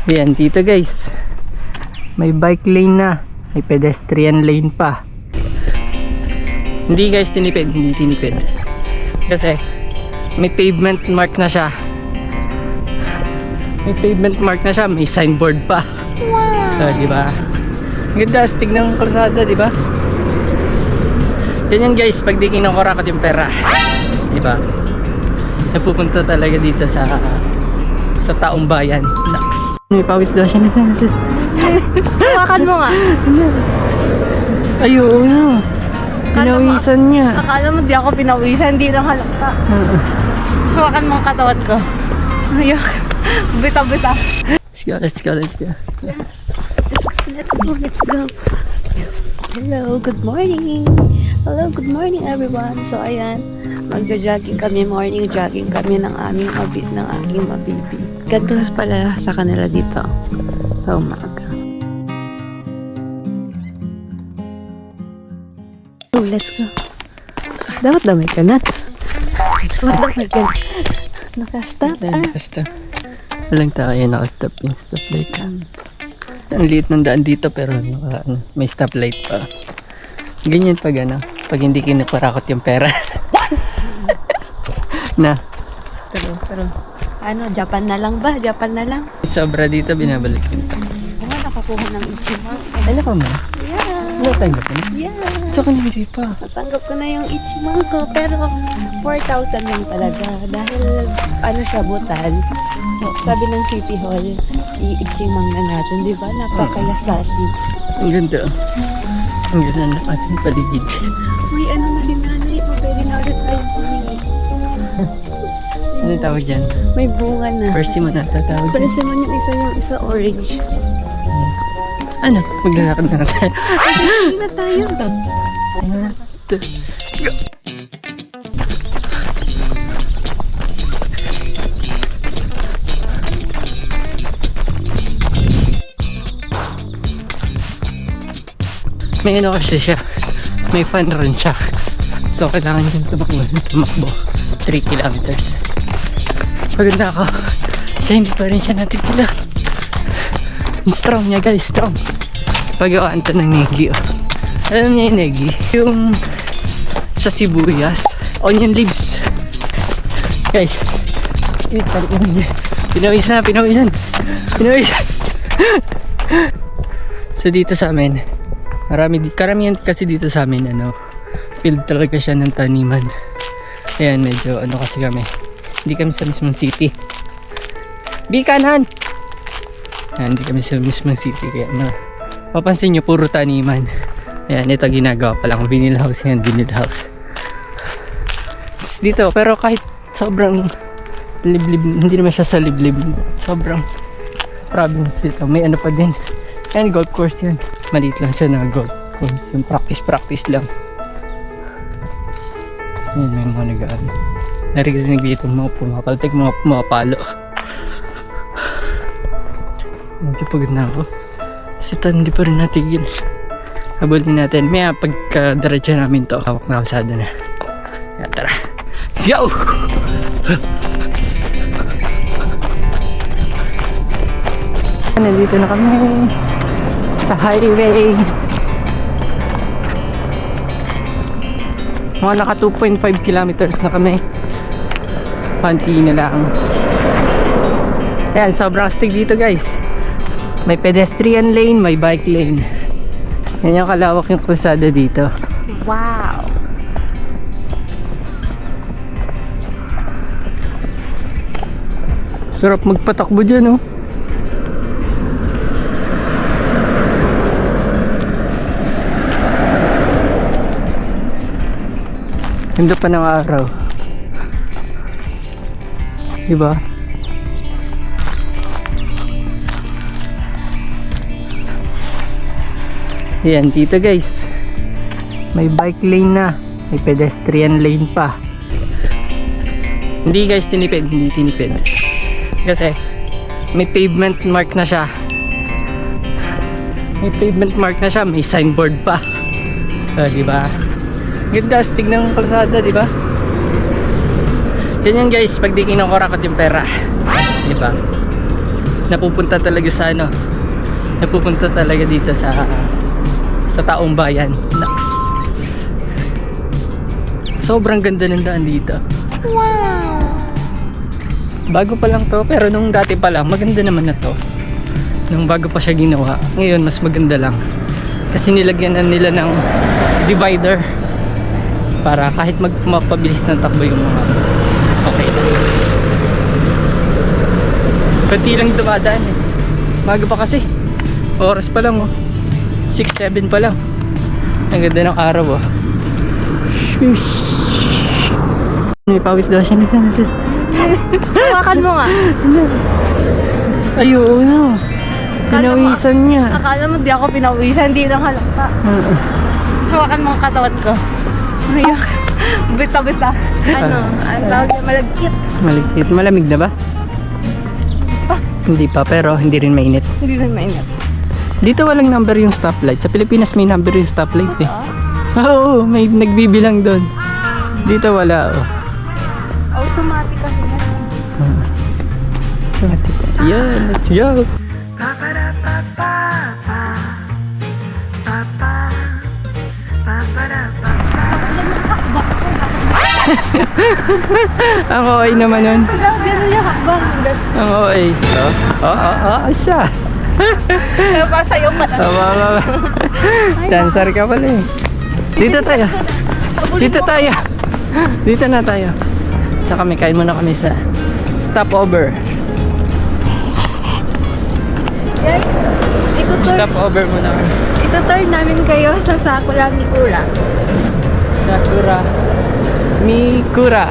Ayan, dito guys, may bike lane na, may pedestrian lane pa. Hindi guys tinipid, hindi tinipid. Kasi may pavement mark na siya. May pavement mark na siya, may signboard pa. Wow! Di ba? Ganda, astig ng kalsada, di ba? Ganyan guys, pag di kinukurakot yung pera. Di ba? Napupunta talaga dito sa taong bayan. Naks. May pawis daw siya. Hawakan mo nga. Ayun nga. Pinawisan niya. Akala mo di ako pinawisan, di lang halata. Hawakan mo ang katawan ko. Ayok. Bita-bita. Let's go, let's go, let's go. Let's go, let's go. Hello, good morning. Hello, good morning everyone. So ayan, magja-jogging kami, morning jogging kami ng aking mabibi. Ganito pala sa kanila dito sa umaga. Oh, let's go. Dapat damay ka na. Nakastop. Nakastop. Walang tayo nakastop yung stoplight. Ang liit ng daan dito pero may stoplight pa. Ganyan pag pag hindi kinukurakot yung pera. Na. Pero Japan na lang ba? Japan na lang. Sobra dito binabalik yung tax. Nakakuha ng Ichiman. Ano ka mo? Yeah. Natanggap mo na? Yeah. So kung hindi pa. Natanggap ko na yung Ichiman ko pero 4,000 lang talaga dahil siya butal. Sabi ng City Hall, i-Ichiman na natin, di ba? Napakayasali. Ang ganda. Ang ganda ng ating paligid. Uy, na din nanay po. Pwede na ulit tayo pumili. Ano yung tawag dyan? May bunga na. Persimmon na tatawag dyan. Persimmon yung isa orange. Ano? Maglalakad na tayo. Hindi na tayo. Go! May kasi siya. May fun rin siya. So kailangan yung tumakbo 3 kilometers. Paganda ako, siya hindi pa rin siya natigila. Strong niya guys, strong. Pagawaan to ng negi. Alam niya yung negi? Yung sa sibuyas, onion leaves. Guys, pinawisan. So dito sa amin, karamihan kasi dito sa amin, field talaga siya ng taniman. Ayan, medyo kasi kami. Hindi kami sa mismong city. Bikanan! Ayan, hindi kami sa mismong city. Kaya papansin nyo, puro taniman. Ayan, ito ginagawa pa lang. Vinyl house yan, vinyl house. Tapos dito, pero kahit sobrang liblib, hindi naman siya sa liblib. Sobrang province dito. May pa din. Ayan, golf course yan. Maliit lang siya na golf course. Yung practice lang. Ayan, may mga nag-aano. Narinig dito mga pumapaltik, mga pumapalo. Medyo pagod na ako. Kasi hindi pa rin natigil. Habulin natin. Maya pagka-diretso namin to, hawak na kalsada na. Kaya tara. Let's go! Nandito na kami sa highway. Mga naka 2.5 kilometers na kami. Panti na lang. Ayan, sobrang astig dito guys. May pedestrian lane, may bike lane. Yan yung kalawak yung kalsada dito. Wow! Sarap magpatakbo dyan, oh. Ganda pa ng araw. Diba? Ayan, dito guys, may bike lane na, may pedestrian lane pa. Hindi guys tinipid, hindi tinipid. Kasi may pavement mark na siya. May pavement mark na siya, may signboard pa. Diba? Ganda, astig ng kalsada, diba? Ganyan guys, pag di kinukurakot yung pera. Diba? napupunta talaga sa ano, napupunta talaga dito sa taong bayan. Naks. Sobrang ganda ng daan dito. Wow! Bago pa lang to, pero nung dati pa lang, maganda naman na to. Nung bago pa siya ginawa, ngayon mas maganda lang. Kasi nilagyan na nila ng divider para kahit mapabilis ng takbo yung mga okay lang. Pati lang dumadaan eh. Bago pa kasi. Oras pa lang oh. 6-7 pa lang. Ang ganda ng araw oh. Shush. May pawis daw siya. Hawakan mo nga. Ay, oo na. Akala mo- Pinawisan niya. Akala mo di ako pinawisan, hindi lang halata. Hawakan mo ang katawan ko. Umiyak. Bita-bita. Ano? Ang tawag niya malagkit. Malikit. Malamig na ba? Hindi pa, pero hindi rin mainit. Hindi rin maingat. Dito walang number yung stoplight. Sa Pilipinas may number yung stoplight eh. Oo, may nagbibilang doon. Dito wala oh. Automatic kasi na. Yeah, let's go. Ang OA naman nun. Ganun yung hakbang. Ang OA. Siya. Pero para sa'yo pa. Dancer ka pala eh. Dito tayo. Dito tayo. Dito na tayo. Saka may kain muna kami sa stopover. Guys, Stopover muna kami. ituturn namin kayo sa Sakura Mikura. Sakura Mikura.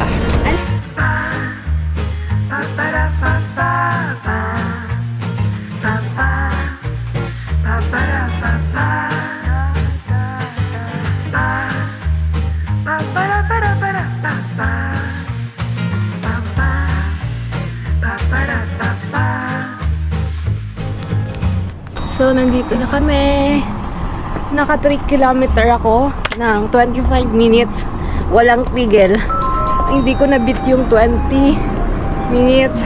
So, nandito na kami. Naka 3 kilometer ako ng 25 minutes. Walang tigil. Hindi ko nabit yung 20 minutes.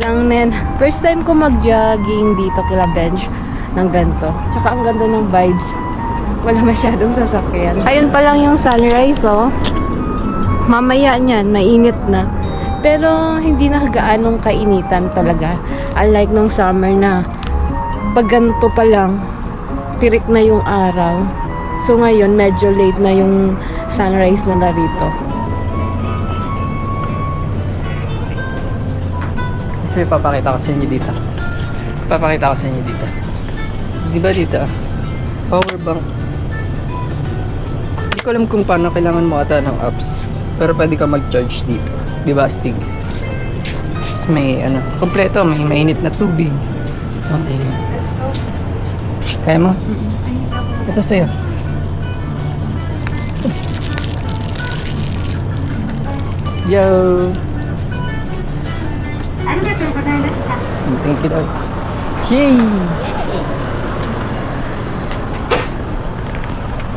Gangnen. First time ko mag-jogging dito kila bench ng ganito. Tsaka ang ganda ng vibes. Wala masyadong sasakyan. Ayun pa lang yung sunrise, oh. Mamaya niyan, mainit na. Pero hindi na gaanong kainitan talaga. Unlike nung summer na pag ganito pa lang, tirik na yung araw. So ngayon, medyo late na yung sunrise na rito. Kasi may papakita ko sa inyo dito. Papakita ko sa inyo dito. Di ba dito? Power bank. Hindi ko alam kung paano kailangan mo ata ng apps. Pero pwede ka mag-charge dito. Di ba, Stig? Tapos may ano, kompleto. May mainit na tubig. Something. Let's go. Kaya mo? Ito sa'yo. Yo! Thank you daw. Yay!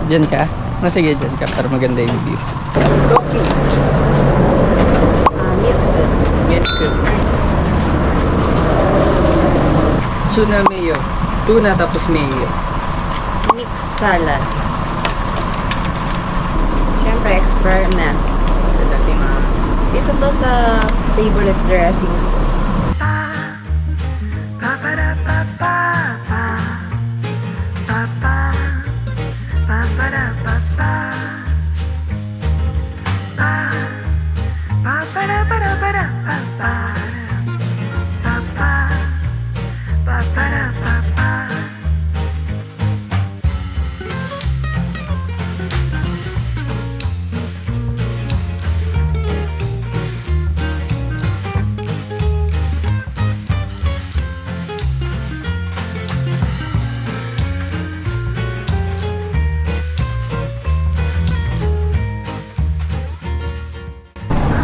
Diyan ka? No, sige, diyan ka para maganda yung view. Get good. Tuna mayo. Tuna tapos mayo. Mix salad. Siyempre, experiment. Dati mga Isa to sa favorite dressing.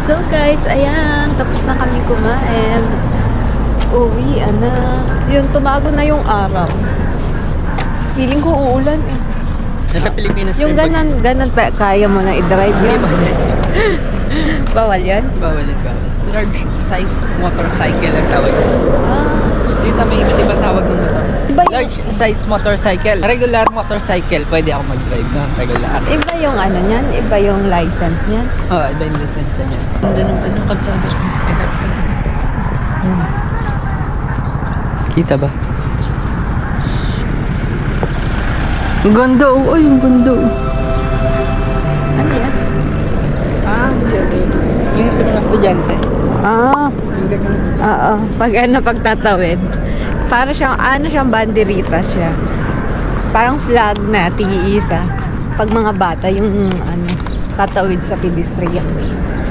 So guys, ayan, tapos na kami kumain. Uwi, na. Yun, tumago na yung araw. Feeling ko uulan eh. nasa Pilipinas. Yung ganan pa, kaya mo na i-drive yun. Bawal yan? Bawal yun, bawal. Large size motorcycle ang tawag. Ah, Dito may iba't ibang tawag ng motor. Iba yung, Large size motorcycle. Regular motorcycle. Pwede ako mag-drive na regular. iba yung ano niyan, iba yung license niyan. Oo, iba yung lisensya niya. Ang ganun pa yung kalsada. Kita ba? Ang ganda oh. Ay, ang ganda oh. Ano yan? Ah, yung sa mga estudyante. Ah, Yung ganun. oo. Pag ano, pagtatawid. Para siyang, ano siyang banderita siya. Parang flag na tig-iisa. Pag mga bata, yung ano, tatawid sa pedestrian.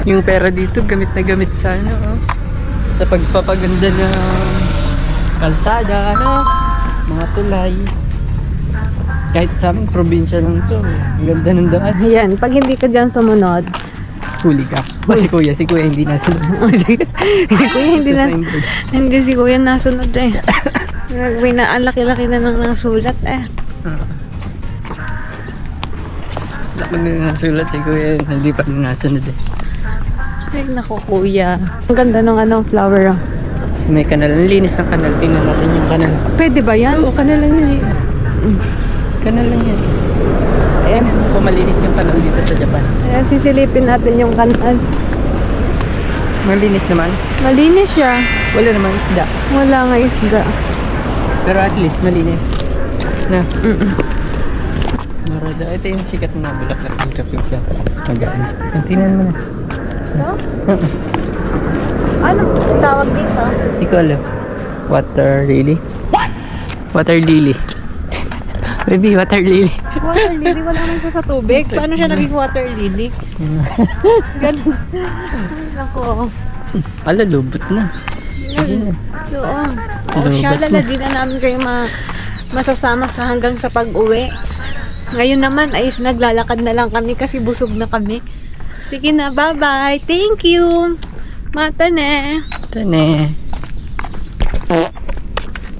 Yung pera dito, gamit na gamit sa ano, oh. Sa pagpapaganda ng kalsada, ano, mga tulay. Kahit sa aming probinsya lang to. Ang ganda ng daan. Ayan, pag hindi ka dyan sumunod, Huli ka. O si kuya hindi nasunod. kuya, hindi si kuya nasunod eh. May na, ang laki-laki na nang nasulat eh. Laki na nasulat si kuya, hindi pa rin nasunod eh. Ay, naku kuya. Ang ganda ng ano, flower. May kanal. Ang linis ng kanal. Tingnan natin yung kanal. Pwede ba yan? Oo, kanal lang yan eh. Kanal lang yan. Ayan, kung malinis yung kanal dito sa Japan. Ayan, sisilipin natin yung kanal. Malinis naman. Malinis siya. Wala namang isda. Wala nga isda. Pero at least malinis. Na. Mm-mm. Marada. Ito yung sikat na bulaklak ng Kapigla. Magaan. Tingnan mo na. Ito? Ano tawag dito? Hindi ko alam. Water lily? What? Water lily. Baby, water lily. Water lily, wala naman siya sa tubig. Paano siya naging water lily? Ganun. Nako. Ala, lubot na. Sige na. Doon. Lobat O siya, na. lalagyan na namin kayo masasama sa hanggang sa pag-uwi. Ngayon naman ay naglalakad na lang kami kasi busog na kami. Sige na, bye-bye. Thank you. Mata ne. Ito ne.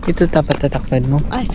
Ito dapat tatakpan mo. Ay,